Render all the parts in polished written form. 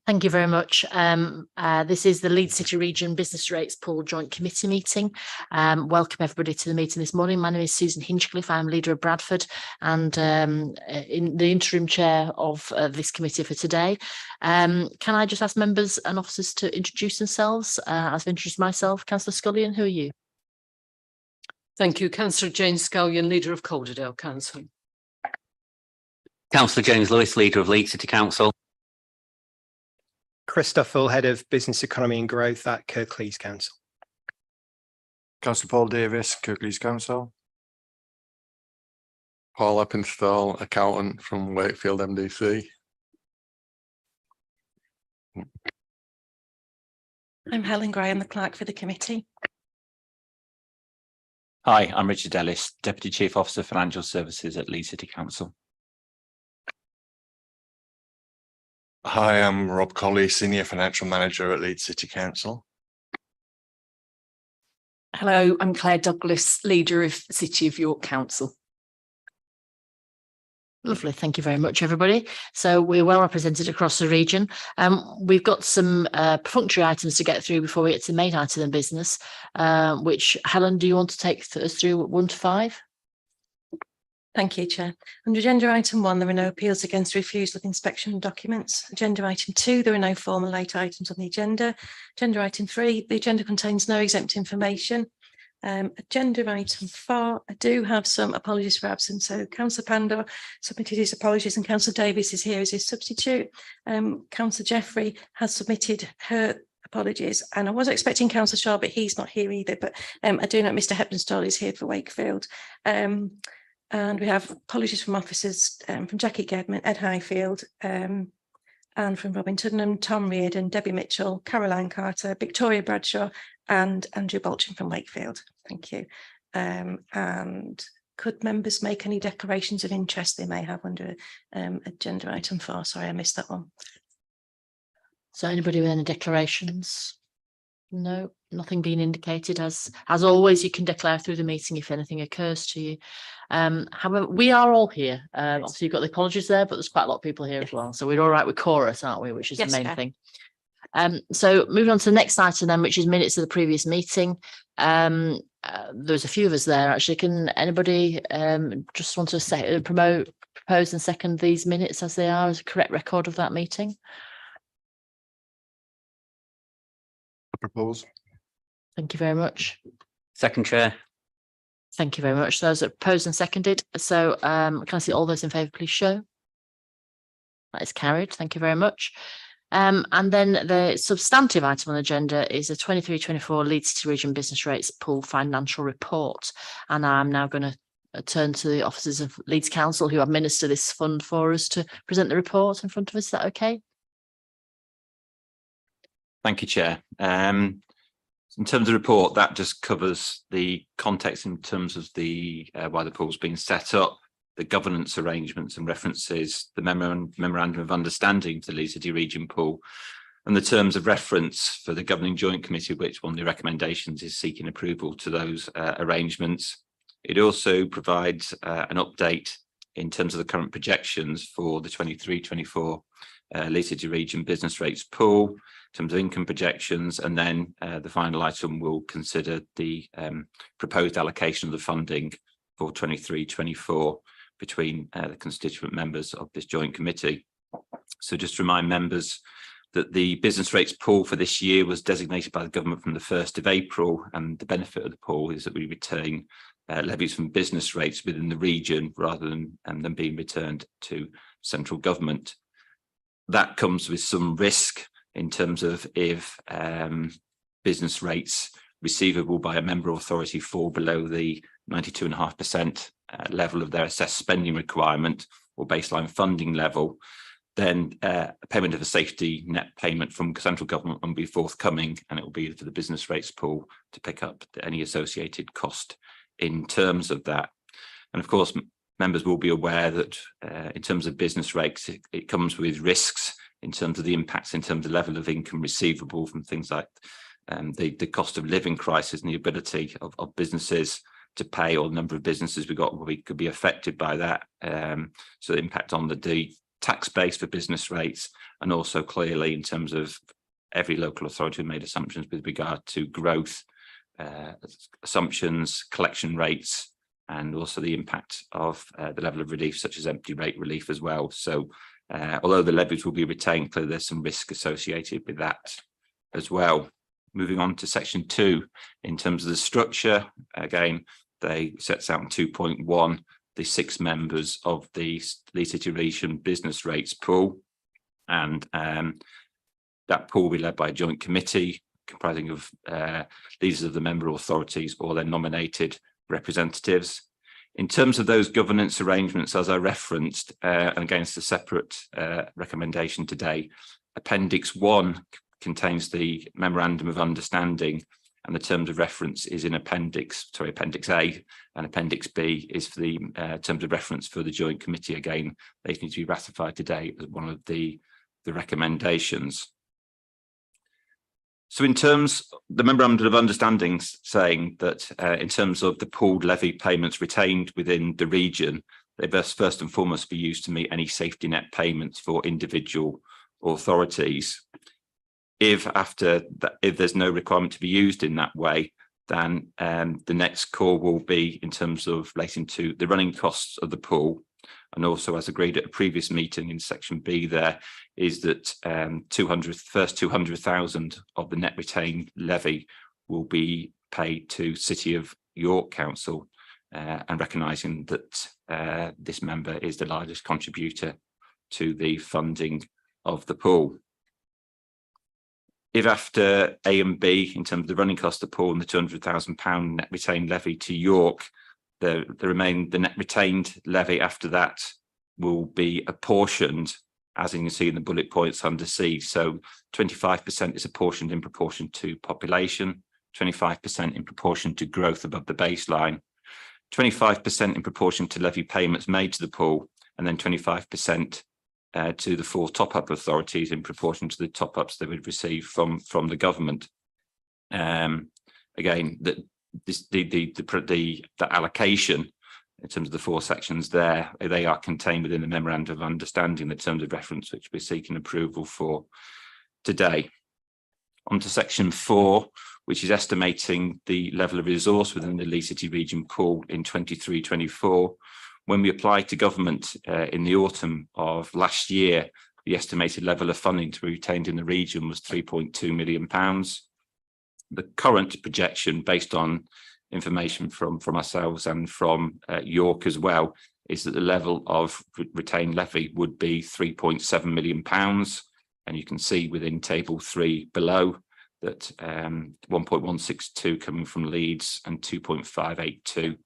Thank you very much. This is the Leeds City Region Business Rates Pool Joint Committee meeting. Welcome everybody to the meeting this morning. My name is Susan Hinchcliffe. I'm leader of Bradford and in the interim chair of this committee for today. Can I just ask members and officers to introduce themselves? I've introduced myself. Councillor Scullion, who are you? Thank you. Councillor Jane Scullion, leader of Calderdale Council. Councillor James Lewis, leader of Leeds City Council. Christopher, head of Business Economy and Growth at Kirklees Council. Councillor Paul Davis, Kirklees Council. Paul Eppinstall, accountant from Wakefield MDC. I'm Helen Gray, I'm the clerk for the committee. Hi, I'm Richard Ellis, Deputy Chief Officer Financial Services at Leeds City Council. Hi, I'm Rob Colley, Senior Financial Manager at Leeds City Council. Hello, I'm Claire Douglas, leader of City of York Council. Lovely, thank you very much, everybody. So we're well represented across the region. We've got some perfunctory items to get through before we get to the main item of business, which, Helen, do you want to take us through 1 to 5? Thank you, Chair. Under agenda item 1, there are no appeals against refusal of inspection documents. Agenda item 2, there are no formal late items on the agenda. Agenda item 3, the agenda contains no exempt information. Agenda item 4, I do have some apologies for absence. So Councillor Pandor submitted his apologies and Councillor Davis is here as his substitute. Councillor Jeffrey has submitted her apologies, and I was expecting Councillor Shaw, but he's not here either. But I do know Mr. Hepdenstall is here for Wakefield. And we have apologies from officers from Jackie Gedman, Ed Highfield, and from Robin Tuddenham, Tom Reardon, Debbie Mitchell, Caroline Carter, Victoria Bradshaw, and Andrew Bolton from Wakefield. Thank you. And could members make any declarations of interest they may have under agenda item 4? Sorry, I missed that one. So anybody with any declarations? No, nothing being indicated. As always, you can declare through the meeting if anything occurs to you. However, we are all here. Obviously, you've got the apologies there, but there's quite a lot of people here as well. So we're all right with chorus, aren't we? Which is the main thing. So moving on to the next item then, which is minutes of the previous meeting. There's a few of us there actually. Can anybody just want to propose and second these minutes as they are as a correct record of that meeting? Propose. Thank you very much. Second, Chair. Thank you very much. Those are proposed and seconded. So can I see all those in favour, please show? That is carried. Thank you very much. And then the substantive item on the agenda is a 23-24 Leeds City Region Business Rates Pool Financial Report. And I'm now going to turn to the officers of Leeds Council who administer this fund for us to present the report in front of us. Is that okay? Thank you, Chair. In terms of the report, that just covers the context in terms of the why the pool's been set up, the governance arrangements and references, the memorandum of understanding for the Leeds City Region Pool, and the terms of reference for the Governing Joint Committee, which one of the recommendations is seeking approval to those arrangements. It also provides an update in terms of the current projections for the 23-24 Leeds City Region Business Rates Pool, in terms of income projections, and then the final item will consider the proposed allocation of the funding for 23-24 between the constituent members of this joint committee. So just to remind members that the business rates pool for this year was designated by the government from the 1st of April, and the benefit of the pool is that we retain levies from business rates within the region rather than them being returned to central government. That comes with some risk in terms of if business rates receivable by a member authority fall below the 92.5% level of their assessed spending requirement or baseline funding level, then a payment of a safety net payment from central government will be forthcoming, and it will be for the business rates pool to pick up any associated cost in terms of that. And of course, members will be aware that in terms of business rates, it comes with risks in terms of the impacts, in terms of level of income receivable from things like the cost of living crisis and the ability of businesses to pay, or the number of businesses we could be affected by that. So the impact on the tax base for business rates, and also clearly in terms of every local authority made assumptions with regard to growth assumptions, collection rates, and also the impact of the level of relief, such as empty rate relief as well. So although the levies will be retained, clearly there's some risk associated with that as well. Moving on to section 2, in terms of the structure, again, they sets out in 2.1 the 6 members of the Leeds City Region business rates pool, and that pool will be led by a joint committee comprising of leaders of the member authorities or their nominated representatives. In terms of those governance arrangements, as I referenced, and against a separate recommendation today, Appendix 1 contains the Memorandum of Understanding, and the terms of reference is in Appendix A, and Appendix B is for the terms of reference for the joint committee. Again, they need to be ratified today as one of the recommendations. So in terms, the Memorandum of Understanding saying that in terms of the pooled levy payments retained within the region, they must first and foremost be used to meet any safety net payments for individual authorities. If there's no requirement to be used in that way, then the next call will be in terms of relating to the running costs of the pool. And also, as agreed at a previous meeting in section B, there is that first 200,000 of the net retained levy will be paid to City of York Council, and recognising that this member is the largest contributor to the funding of the pool. If after A and B, in terms of the running cost of the pool and the £200,000 net retained levy to York, the net retained levy after that will be apportioned, as you can see in the bullet points under C. So 25% is apportioned in proportion to population, 25% in proportion to growth above the baseline, 25% in proportion to levy payments made to the pool, and then 25% to the 4 top-up authorities in proportion to the top-ups they would receive from the government. Again, the allocation in terms of the 4 sections there, they are contained within the Memorandum of Understanding, the terms of reference which we're seeking approval for today. On to section 4, which is estimating the level of resource within the Leeds City Region pool in 23-24. When we applied to government in the autumn of last year, the estimated level of funding to be retained in the region was £3.2 million. The current projection, based on information from ourselves and from York as well, is that the level of retained levy would be £3.7 million. And you can see within table 3 below that 1.162 coming from Leeds and 2.582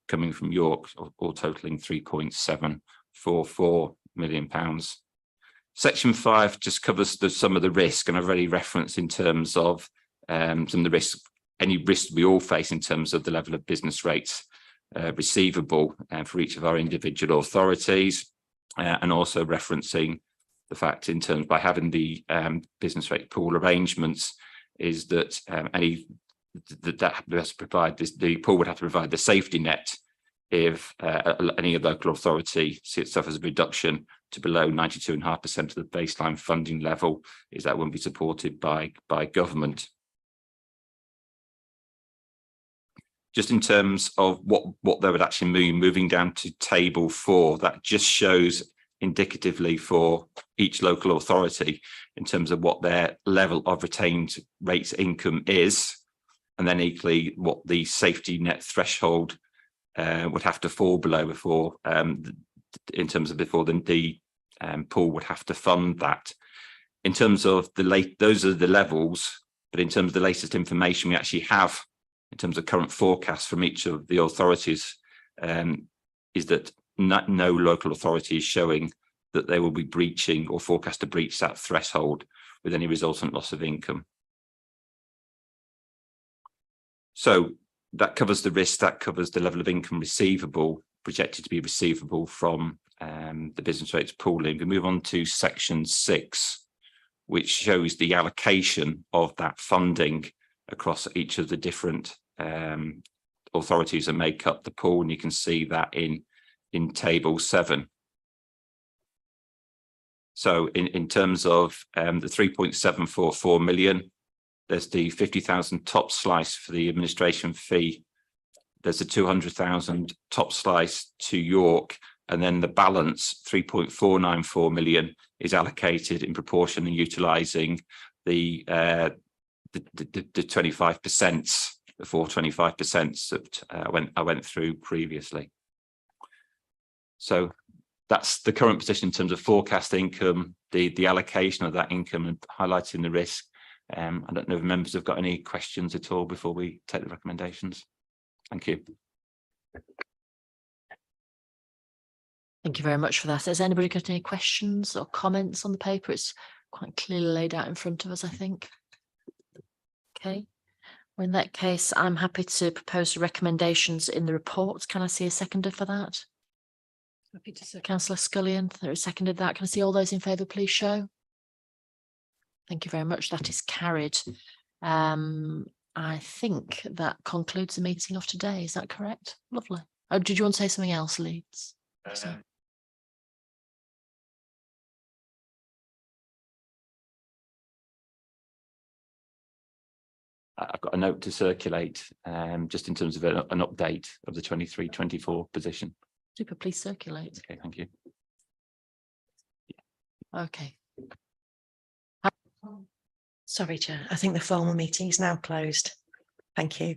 coming from York, all totaling £3.744 million. Section 5 just covers some of the risk, and I've already referenced in terms of some of the risks, any risks we all face in terms of the level of business rates receivable for each of our individual authorities, and also referencing the fact in terms by having the business rate pool arrangements is that that has to provide this, the pool would have to provide the safety net if any local authority suffers a reduction to below 92.5% of the baseline funding level, is that won't be supported by government. Just in terms of what they would actually mean, moving down to table 4, that just shows indicatively for each local authority in terms of what their level of retained rates income is, and then equally what the safety net threshold would have to fall below before in terms of before the pool would have to fund that. In terms of those are the levels, but in terms of the latest information we actually have in terms of current forecasts from each of the authorities, is that no local authority is showing that they will be breaching or forecast to breach that threshold with any resultant loss of income. So that covers the risk, that covers the level of income receivable, projected to be receivable from the business rates pooling. We move on to section 6, which shows the allocation of that funding across each of the different authorities that make up the pool, and you can see that in table 7. So in terms of the 3.744 million, there's the 50,000 top slice for the administration fee. There's a 200,000 top slice to York, and then the balance 3.494 million is allocated in proportion and utilising the 25%, the 425% that I went through previously. So that's the current position in terms of forecast income, the allocation of that income, and highlighting the risk. I don't know if members have got any questions at all before we take the recommendations. Thank you. Thank you very much for that. Has anybody got any questions or comments on the paper? It's quite clearly laid out in front of us, I think. Okay. Well, in that case, I'm happy to propose the recommendations in the report. Can I see a seconder for that? Happy to second. Councillor Scullion, there is seconded that. Can I see all those in favour, please show? Thank you very much. That is carried. I think that concludes the meeting of today. Is that correct? Lovely. Oh, did you want to say something else, Leeds? So- I've got a note to circulate just in terms of an update of the 23-24 position. Super, please circulate. Okay, thank you. Okay. Sorry, Chair. I think the formal meeting is now closed. Thank you.